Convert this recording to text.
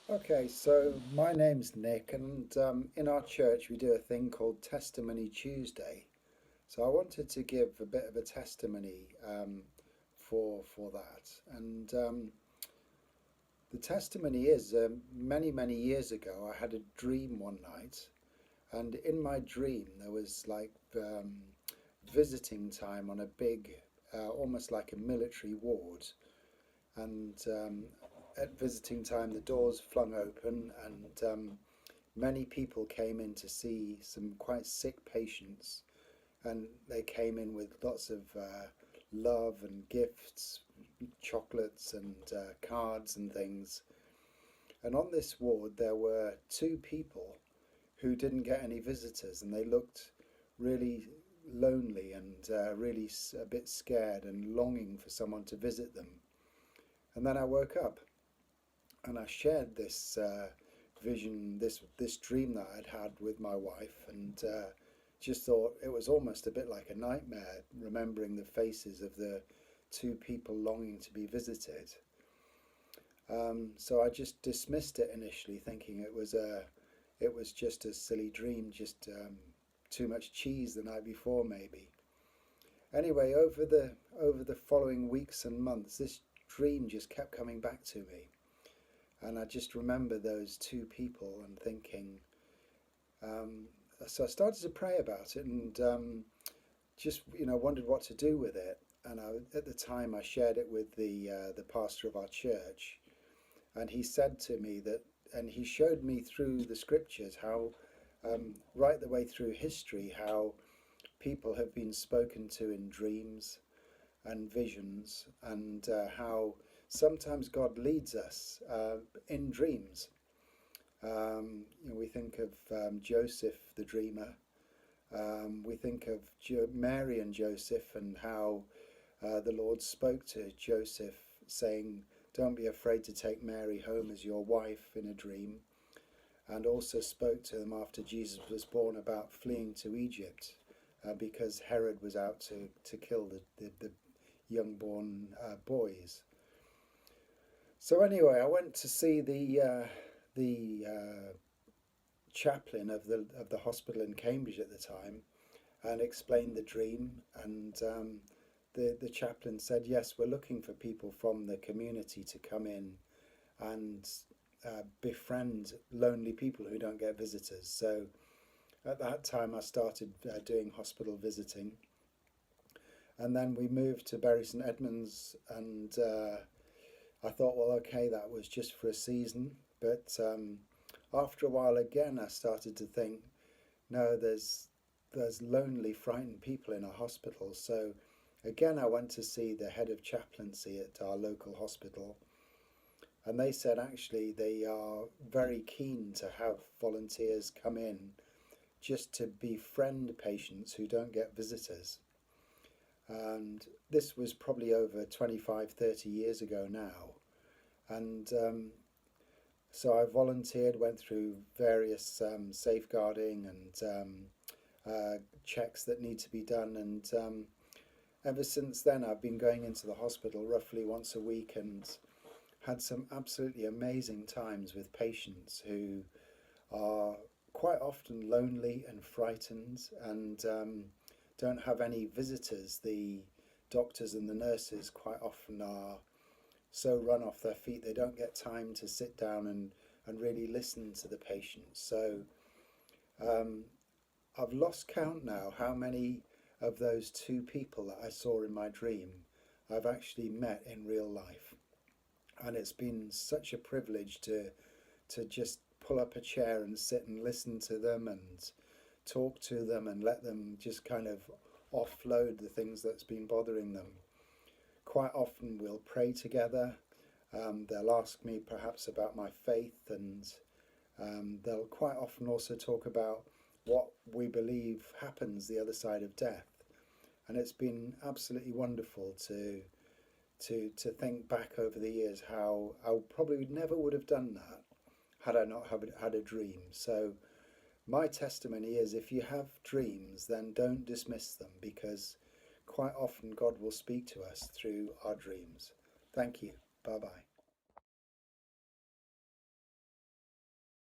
Okay, so my name's Nick, and in our church we do a thing called Testimony Tuesday. So I wanted to give a bit of a testimony for that. And the testimony is many years ago I had a dream one night, and in my dream there was like visiting time on a big, almost like a military ward, and at visiting time, the doors flung open, and many people came in to see some quite sick patients. And they came in with lots of love and gifts, chocolates and cards and things. And on this ward, there were two people who didn't get any visitors, and they looked really lonely and really a bit scared and longing for someone to visit them. And then I woke up and I shared this vision, this dream that I'd had with my wife, and just thought it was almost a bit like a nightmare, remembering the faces of the two people longing to be visited. So I just dismissed it initially, thinking it was just a silly dream, just too much cheese the night before, maybe. Anyway, over the following weeks and months, this dream just kept coming back to me. And I just remember those two people and thinking, so I started to pray about it and just, wondered what to do with it. And at the time I shared it with the pastor of our church, and he said to me that, and he showed me through the scriptures how, right the way through history, how people have been spoken to in dreams and visions, and how sometimes God leads us in dreams. We think of Joseph the dreamer. We think of Mary and Joseph, and how the Lord spoke to Joseph saying, "Don't be afraid to take Mary home as your wife," in a dream. And also spoke to them after Jesus was born about fleeing to Egypt because Herod was out to kill the young born boys. So anyway, I went to see the chaplain of the hospital in Cambridge at the time, and explained the dream. And the chaplain said, "Yes, we're looking for people from the community to come in and befriend lonely people who don't get visitors." So at that time, I started doing hospital visiting, and then we moved to Bury St Edmunds, and I thought, well, okay, that was just for a season. But after a while, again, I started to think, no, there's lonely, frightened people in a hospital. So again, I went to see the head of chaplaincy at our local hospital, and they said actually they are very keen to have volunteers come in just to befriend patients who don't get visitors. And this was probably over 25, 30 years ago now. And so I volunteered, went through various safeguarding and checks that need to be done. And ever since then, I've been going into the hospital roughly once a week and had some absolutely amazing times with patients who are quite often lonely and frightened, and don't have any visitors. The doctors and the nurses quite often are so run off their feet they don't get time to sit down and really listen to the patients. So I've lost count now how many of those two people that I saw in my dream I've actually met in real life. And it's been such a privilege to just pull up a chair and sit and listen to them and talk to them and let them just kind of offload the things that's been bothering them. Quite often we'll pray together. They'll ask me perhaps about my faith, and they'll quite often also talk about what we believe happens the other side of death. And it's been absolutely wonderful to think back over the years how I probably never would have done that had I not had a dream. So my testimony is, if you have dreams, then don't dismiss them, because quite often God will speak to us through our dreams. Thank you. Bye bye.